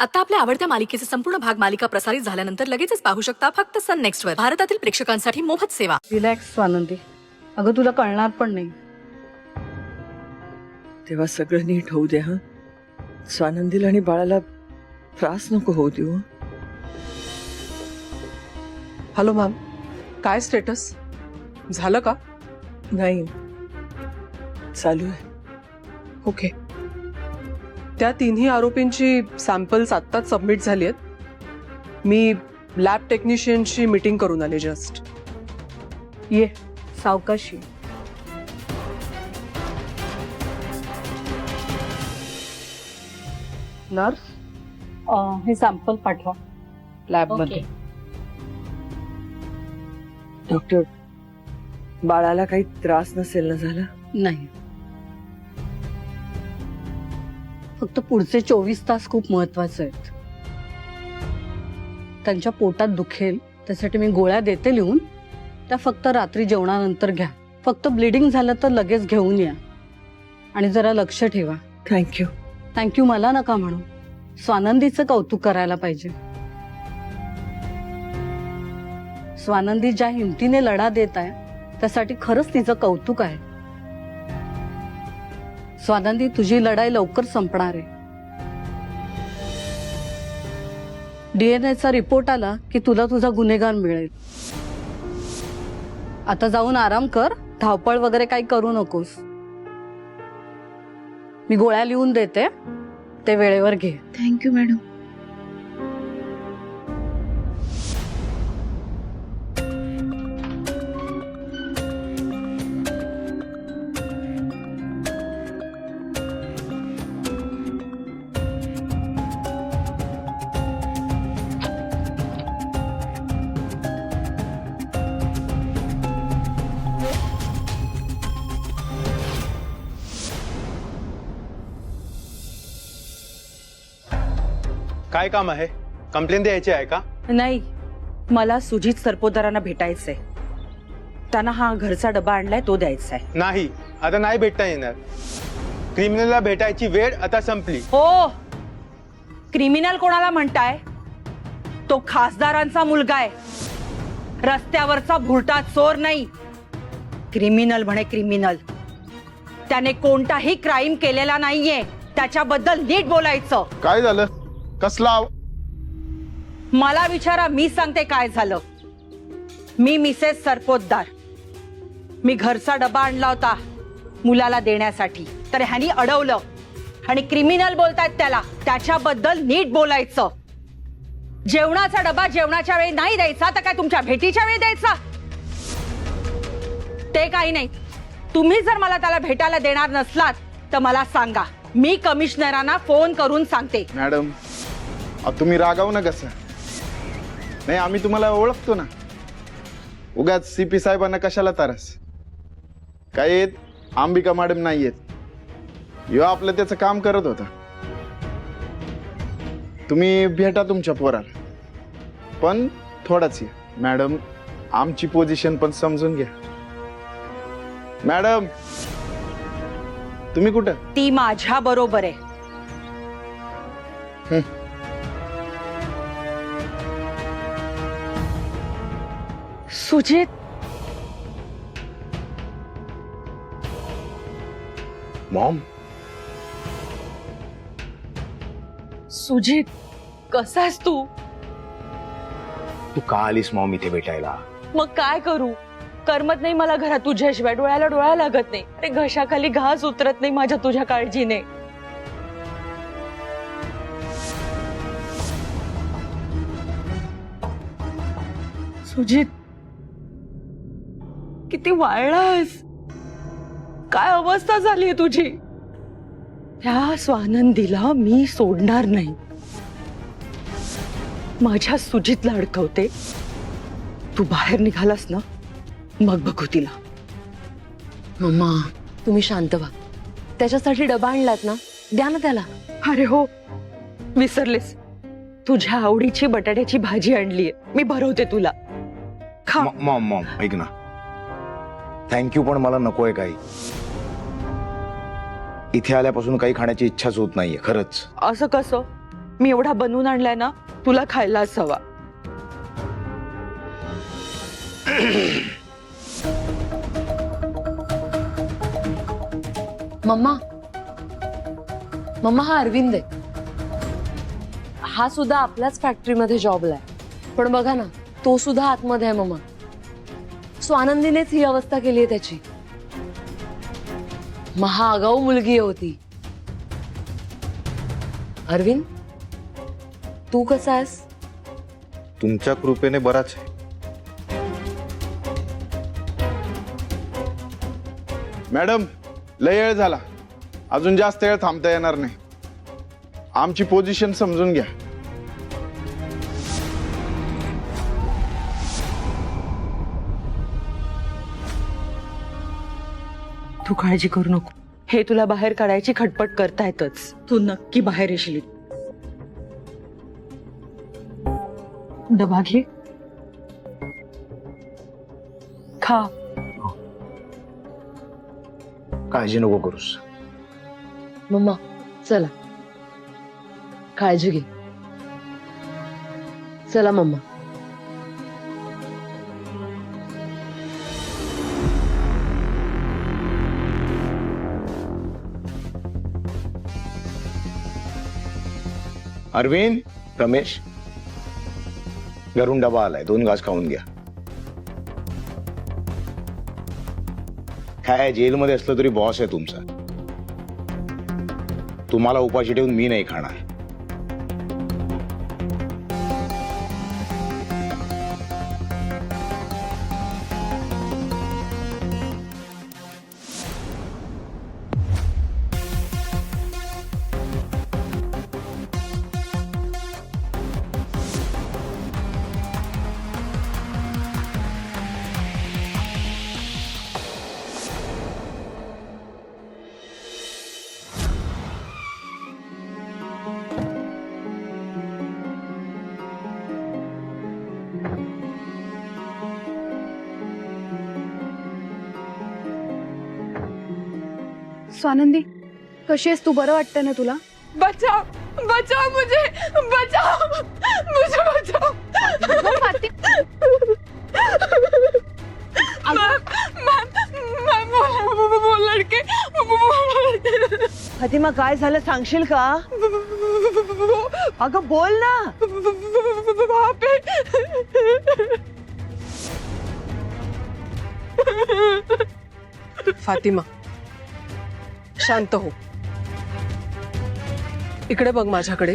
आता आपल्या आवडत्या मालिकेचे संपूर्ण भाग मालिका प्रसारित झाल्यानंतर लगेचच पाहू शकता फक्त सन नेक्स्ट वर. भारतातील प्रेक्षकांसाठी मोफत सेवा. रिलॅक्स स्वानंदी, अगं तुला कळणार पण नाही. तेव्हा सगळं नीट होऊ दे. हा, स्वानंदीला आणि बाळाला त्रास नको होऊ देऊ. हॅलो मॅम, काय स्टेटस झालं का? नाही, चालू आहे. ओके. त्या तिन्ही आरोपींची सॅम्पल्स आत्ताच सबमिट झाली आहेत. मी लॅब टेक्निशियनची मीटिंग करून आले जस्ट. ये सावकाशी. नर्स, हे सॅम्पल पाठवा लॅब मध्ये. डॉक्टर, बाळाला काही त्रास नसेल ना झाला? नाही, फक्त पुढचे 24 तास खूप महत्वाचे आहेत. त्यांच्या पोटात दुखेल त्यासाठी मी गोळ्या देते लिहून, त्या फक्त रात्री जेवणानंतर घ्या. फक्त ब्लिडिंग झालं तर लगेच घेऊन या आणि जरा लक्ष ठेवा. थँक्यू. थँक्यू मला नका म्हणू, स्वानंदीचं कौतुक करायला पाहिजे. स्वानंदी ज्या हिमतीने लढा देत आहे त्यासाठी खरंच तिचं कौतुक आहे. स्वानंदी, तुझी लढाई लवकर संपणार आहे. डीएनएचा रिपोर्ट आला की तुला तुझा गुन्हेगार मिळेल. आता जाऊन आराम कर, धावपळ वगैरे काही करू नकोस. मी गोळ्या लिहून देते, ते वेळेवर घे. Thank you madam. काय काम आहे? कंप्लेंट द्यायची आहे का? नाही, मला सुजित सरपोतदारांना भेटायचंय. त्यांना हा घरचा डबा आणलाय तो द्यायचा आहे. नाही, आता नाही भेटता येणार. क्रिमिनलला भेटायची वेळ आता संपली. हो, क्रिमिनल कोणाला म्हणताय? तो खासदारांचा मुलगा आहे, रस्त्यावरचा भुरटा चोर नाही. क्रिमिनल म्हणे क्रिमिनल. त्याने कोणताही क्राईम केलेला नाहीये, त्याच्याबद्दल नीट बोलायचं. काय झालं? कसला मला विचारा, मी सांगते काय झालं. मी मिसेस सरपोतदार. मी घरचा डबा आणला होता मुलाला देण्यासाठी, तर ह्यानी अडवलं आणि क्रिमिनल बोलतायत त्याला. त्याच्याबद्दल नीट बोलायचं. जेवणाचा डबा जेवणाच्या वेळी नाही द्यायचा तर काय तुमच्या भेटीच्या वेळी द्यायचा? ते काही नाही. तुम्ही जर मला त्याला भेटायला देणार नसलात तर मला सांगा, मी कमिशनरांना फोन करून सांगते. मॅडम, तुम्ही रागावू नका सर. नाही, आम्ही तुम्हाला ओळखतो ना. उगाच सीपी साहेबांना कशाला तारस? काय येत अंबिका मॅडम नाही येत. यो आपलं त्याचं काम करत होता. तुम्ही भेटा तुमच्या पोराला, पण थोडाच. मॅडम, आमची पोझिशन पण समजून घ्या. मॅडम, तुम्ही कुठं? ती माझ्या बरोबर आहे. सुजित, मॉम, सुजित, कसा आहेस तू? तू का आलीस मॉम इथे भेटायला? मग काय करू, करमत नाही मला घरात तुझ्याशिवाय. डोळ्याला डोळा लागत नाही. अरे घशाखाली घास उतरत नाही माझ्या तुझ्या काळजीने. सुजित, किती वाळलास. काय अवस्था झालीये तुझी. ह्या स्वानंदीला मी सोडणार नाही. माझ्या सुजितला अडकवते. तू बाहेर निघालास ना, मग बघू तिला. मम्मा, तुम्ही शांत व्हा. त्याच्यासाठी डबा आणलात ना, द्या ना त्याला. अरे हो, विसरलेस. तुझ्या आवडीची बटाट्याची भाजी आणलीये, मी भरवते तुला. खा. मॉम मॉम ऐक ना, थँक्यू, पण मला नकोय काही. इथे आल्यापासून काही खाण्याची इच्छाच होत नाहीये खरंच. असं कसं? मी एवढा बनवून आणलाय ना, तुला खायलाच हवा. मम्मा, मम्मा, हा अरविंद आहे. हा सुद्धा आपल्याच फॅक्टरीमध्ये जॉबला आहे. पण बघा ना, तो सुद्धा आतमध्ये आहे. मम्मा, स्वानंदीनेच ही अवस्था केली आहे त्याची. महाआगाऊ मुलगी होती. अरविंद, तू कसा आहेस? तुमच्या कृपेने बराच आहे. मॅडम, लय वेळ झाला. अजून जास्त वेळ थांबता येणार नाही. आमची पोझिशन समजून घ्या. तू काळजी करू नको. हे तुला बाहेर काढायची खटपट करतायतच. तू नक्की बाहेर येशील. डबा घे, खा. काळजी नको करूस. मम्मा, चला, काळजी घे. चला मम्मा. अरविंद, रमेश, घरून डबा आलाय. 2 घास खाऊन घ्या. काय जेलमध्ये असलं तरी बॉस आहे तुमचा. तुम्हाला उपाशी ठेवून मी नाही खाणार. स्वानंदी, कशी आहेस तू? बरं वाटतं ना तुला? बचाव, बचाव मुझे, बचाव, मुझे बचाव. लड़के. फातिमा, काय झालं सांगशील का? अगं बोल ना. फातिमा, शांत हो. इकडे बघ माझ्याकडे.